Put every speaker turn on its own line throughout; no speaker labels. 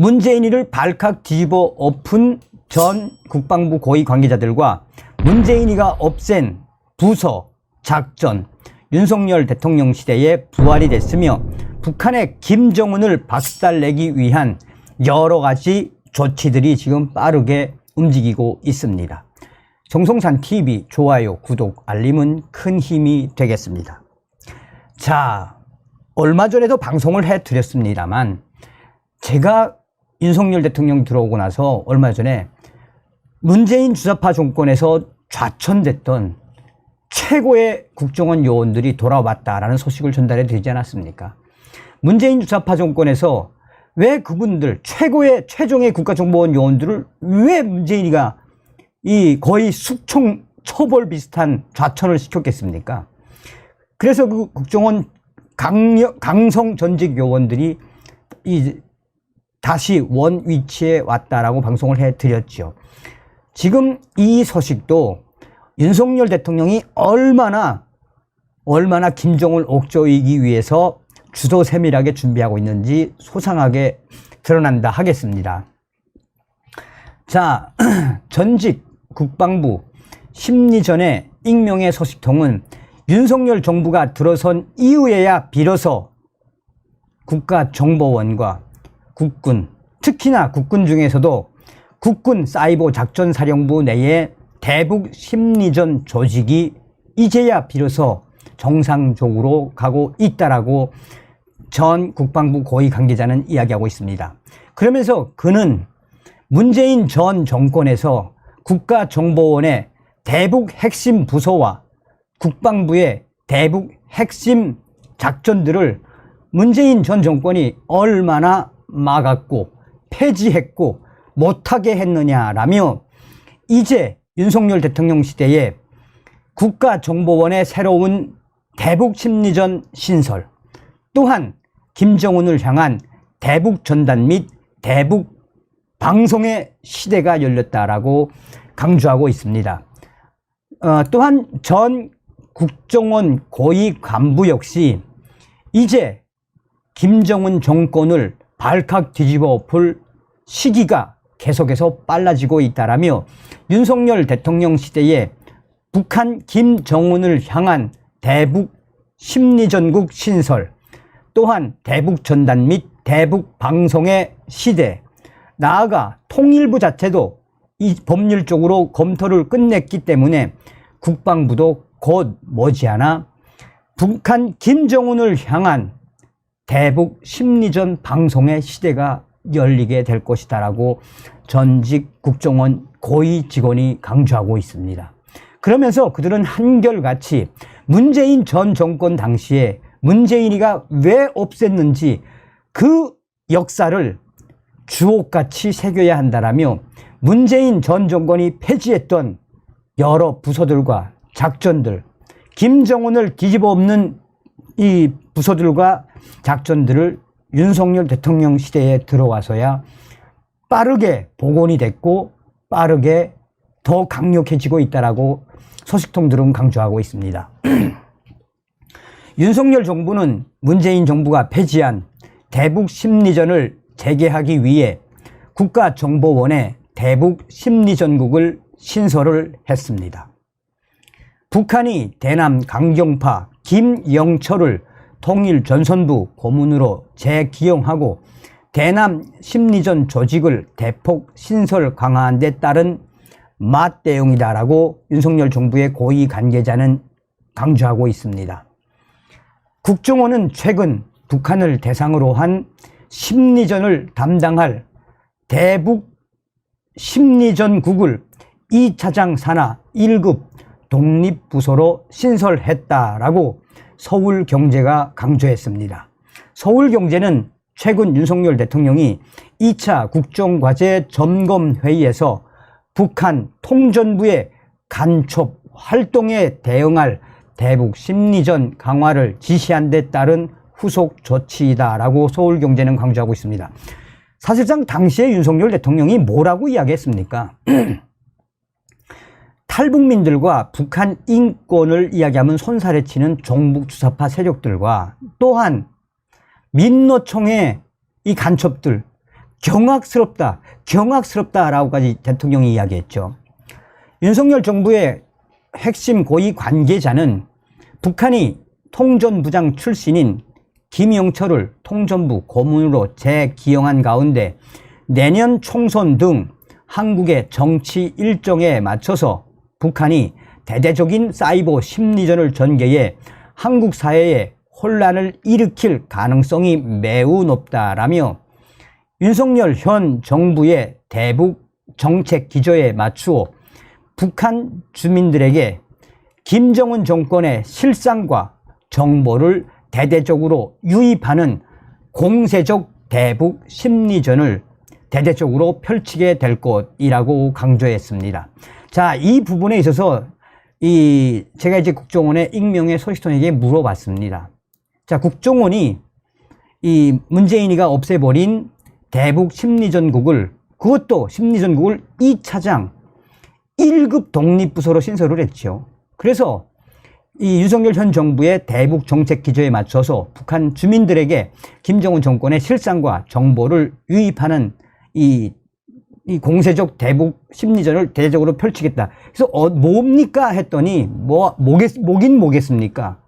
문재인이를 발칵 뒤집어 엎은 전 국방부 고위 관계자들과 문재인이가 없앤 부서, 작전, 윤석열 대통령 시대에 부활이 됐으며 북한의 김정은을 박살내기 위한 여러 가지 조치들이 지금 빠르게 움직이고 있습니다. 정성산TV 좋아요, 구독, 알림은 큰 힘이 되겠습니다. 자, 얼마 전에도 방송을 해드렸습니다만 제가 윤석열 대통령 들어오고 나서 얼마 전에 문재인 주사파 정권에서 좌천됐던 최고의 국정원 요원들이 돌아왔다라는 소식을 전달해 드리지 않았습니까? 문재인 주사파 정권에서 왜 그분들 최종의 국가정보원 요원들을 왜 문재인이가 거의 숙청 처벌 비슷한 좌천을 시켰겠습니까? 그래서 그 국정원 강성 전직 요원들이 다시 원 위치에 왔다라고 방송을 해드렸죠. 지금 이 소식도 윤석열 대통령이 얼마나 김정을 옥죄이기 위해서 주도 세밀하게 준비하고 있는지 소상하게 드러난다 하겠습니다. 자, 전직 국방부 심리전의 익명의 소식통은 윤석열 정부가 들어선 이후에야 비로소 국가정보원과 국군, 특히나 국군 중에서도 국군 사이버 작전사령부 내에 대북 심리전 조직이 이제야 비로소 정상적으로 가고 있다라고 전 국방부 고위 관계자는 이야기하고 있습니다. 그러면서 그는 문재인 전 정권에서 국가정보원의 대북 핵심 부서와 국방부의 대북 핵심 작전들을 문재인 전 정권이 얼마나 막았고 폐지했고 못하게 했느냐라며 이제 윤석열 대통령 시대에 국가정보원의 새로운 대북 심리전 신설, 또한 김정은을 향한 대북 전단 및 대북 방송의 시대가 열렸다라고 강조하고 있습니다. 또한 전 국정원 고위 간부 역시 이제 김정은 정권을 발칵 뒤집어 볼 시기가 계속해서 빨라지고 있다라며 윤석열 대통령 시대에 북한 김정은을 향한 대북 심리전국 신설, 또한 대북 전단 및 대북 방송의 시대, 나아가 통일부 자체도 이 법률적으로 검토를 끝냈기 때문에 국방부도 곧 머지않아 북한 김정은을 향한 대북 심리전 방송의 시대가 열리게 될 것이다라고 전직 국정원 고위 직원이 강조하고 있습니다. 그러면서 그들은 한결같이 문재인 전 정권 당시에 문재인이가 왜 없앴는지 그 역사를 주옥같이 새겨야 한다라며 문재인 전 정권이 폐지했던 여러 부서들과 작전들, 김정은을 뒤집어 엎는 이 부서들과 작전들을 윤석열 대통령 시대에 들어와서야 빠르게 복원이 됐고 빠르게 더 강력해지고 있다라고 소식통들은 강조하고 있습니다. 윤석열 정부는 문재인 정부가 폐지한 대북 심리전을 재개하기 위해 국가정보원의 대북 심리전국을 신설을 했습니다. 북한이 대남 강경파 김영철을 통일전선부 고문으로 재기용하고 대남 심리전 조직을 대폭 신설 강화한 데 따른 맞대응이다라고 윤석열 정부의 고위 관계자는 강조하고 있습니다. 국정원은 최근 북한을 대상으로 한 심리전을 담당할 대북 심리전국을 2차장 산하 1급 독립부서로 신설했다라고 서울경제가 강조했습니다. 서울경제는 최근 윤석열 대통령이 2차 국정과제 점검회의에서 북한 통전부의 간첩 활동에 대응할 대북 심리전 강화를 지시한 데 따른 후속 조치이다라고 서울경제는 강조하고 있습니다. 사실상 당시에 윤석열 대통령이 뭐라고 이야기했습니까? 탈북민들과 북한 인권을 이야기하면 손살에 치는 종북 주사파 세력들과 또한 민노총의 이 간첩들, 경악스럽다, 경악스럽다라고까지 대통령이 이야기했죠. 윤석열 정부의 핵심 고위 관계자는 북한이 통전부장 출신인 김영철을 통전부 고문으로 재기용한 가운데 내년 총선 등 한국의 정치 일정에 맞춰서 북한이 대대적인 사이버 심리전을 전개해 한국 사회에 혼란을 일으킬 가능성이 매우 높다라며 윤석열 현 정부의 대북 정책 기조에 맞추어 북한 주민들에게 김정은 정권의 실상과 정보를 대대적으로 유입하는 공세적 대북 심리전을 대대적으로 펼치게 될 것이라고 강조했습니다. 자, 이 부분에 있어서 제가 이제 국정원의 익명의 소식통에게 물어봤습니다. 자, 국정원이 이 문재인이가 없애버린 대북 심리전국을, 그것도 심리전국을 2차장 1급 독립부서로 신설을 했죠. 그래서 이 윤석열 현 정부의 대북 정책 기조에 맞춰서 북한 주민들에게 김정은 정권의 실상과 정보를 유입하는 이 공세적 대북 심리전을 대대적으로 펼치겠다. 그래서 뭡니까 했더니 뭐긴 뭐겠습니까?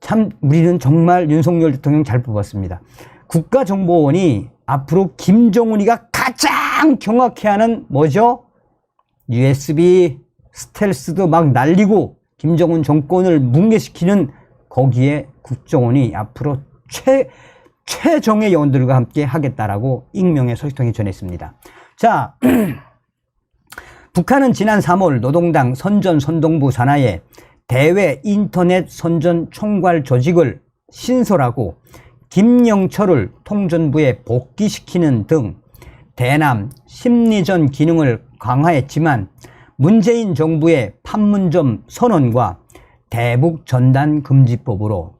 참 우리는 정말 윤석열 대통령 잘 뽑았습니다. 국가정보원이 앞으로 김정은이가 가장 경악해하는 뭐죠? USB 스텔스도 막 날리고 김정은 정권을 붕괴시키는, 거기에 국정원이 앞으로 최정의 요원들과 함께 하겠다라고 익명의 소식통이 전했습니다. 자, 북한은 지난 3월 노동당 선전선동부 산하에 대외 인터넷 선전 총괄 조직을 신설하고 김영철을 통전부에 복귀시키는 등 대남 심리전 기능을 강화했지만 문재인 정부의 판문점 선언과 대북 전단 금지법으로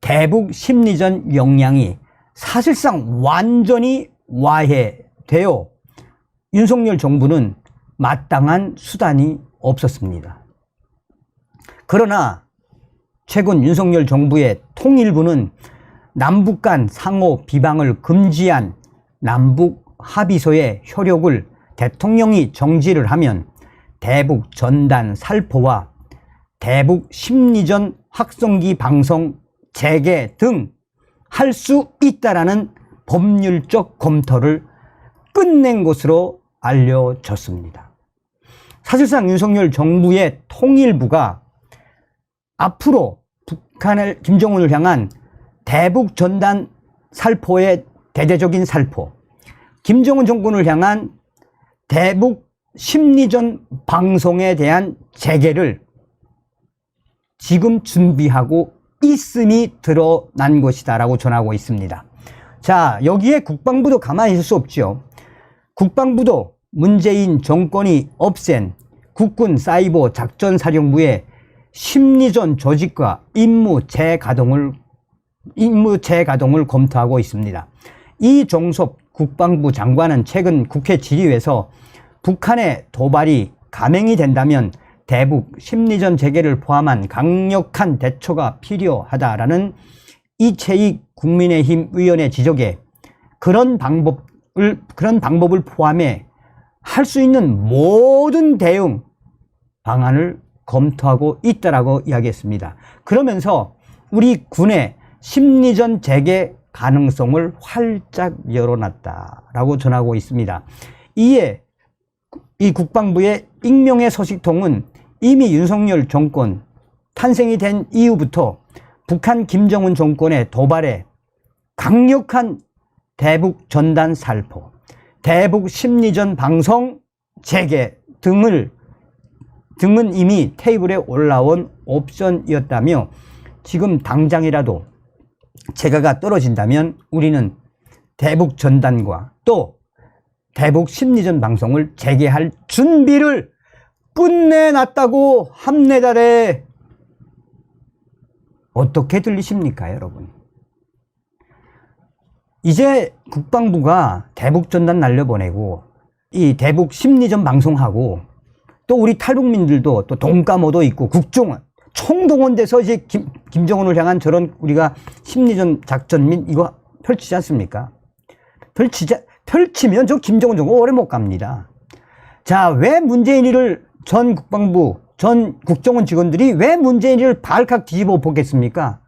대북 심리전 역량이 사실상 완전히 와해되어 윤석열 정부는 마땅한 수단이 없었습니다. 그러나 최근 윤석열 정부의 통일부는 남북 간 상호 비방을 금지한 남북 합의서의 효력을 대통령이 정지를 하면 대북 전단 살포와 대북 심리전 확성기 방송 재개 등 할 수 있다라는 법률적 검토를 끝낸 것으로 알려졌습니다. 사실상 윤석열 정부의 통일부가 앞으로 북한을, 김정은을 향한 대북 전단 살포의 대대적인 살포, 김정은 정권을 향한 대북 심리전 방송에 대한 재개를 지금 준비하고 있음이 드러난 것이다라고 전하고 있습니다. 자, 여기에 국방부도 가만히 있을 수 없죠. 국방부도 문재인 정권이 없앤 국군 사이버 작전사령부의 심리전 조직과 임무 재가동을 검토하고 있습니다. 이종섭 국방부 장관은 최근 국회 질의에서 북한의 도발이 감행이 된다면 대북 심리전 재개를 포함한 강력한 대처가 필요하다라는 이채익 국민의힘 의원의 지적에 그런 방법을 포함해 할 수 있는 모든 대응 방안을 검토하고 있다라고 이야기했습니다. 그러면서 우리 군의 심리전 재개 가능성을 활짝 열어놨다라고 전하고 있습니다. 이에 이 국방부의 익명의 소식통은 이미 윤석열 정권 탄생이 된 이후부터 북한 김정은 정권의 도발에 강력한 대북 전단 살포, 대북 심리전 방송 재개 등은 이미 테이블에 올라온 옵션이었다며 지금 당장이라도 재가가 떨어진다면 우리는 대북 전단과 또 대북 심리전 방송을 재개할 준비를 끝내놨다고 합니다래. 어떻게 들리십니까, 여러분? 이제 국방부가 대북 전단 날려보내고 이 대북 심리전 방송하고 또 우리 탈북민들도 또 동감호도 있고 국정원 총동원돼서 이제 김정은을 향한 저런 우리가 심리전 작전 및 이거 펼치지 않습니까? 펼치면 저 김정은 정권 오래 못 갑니다. 자, 왜 문재인이를 전 국방부, 전 국정원 직원들이 왜 문재인이를 발칵 뒤집어 보겠습니까?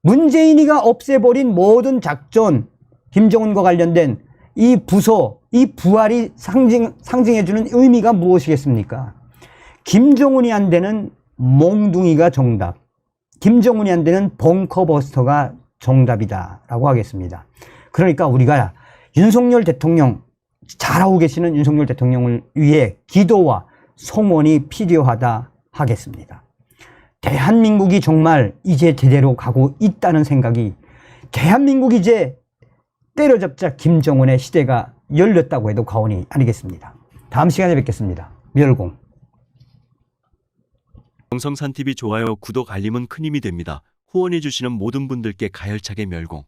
문재인이가 없애버린 모든 작전, 김정은과 관련된 이 부서, 이 부활이 상징해주는 의미가 무엇이겠습니까? 김정은이 안 되는 몽둥이가 정답, 김정은이 안 되는 벙커버스터가 정답이다라고 하겠습니다. 그러니까 우리가 윤석열 대통령, 잘하고 계시는 윤석열 대통령을 위해 기도와 성원이 필요하다 하겠습니다. 대한민국이 정말 이제 제대로 가고 있다는 생각이, 대한민국이 이제 때려잡자 김정은의 시대가 열렸다고 해도 과언이 아니겠습니다. 다음 시간에 뵙겠습니다. 멸공.
정성산TV 좋아요, 구독, 알림은 큰 힘이 됩니다. 후원해주시는 모든 분들께 가열차게 멸공.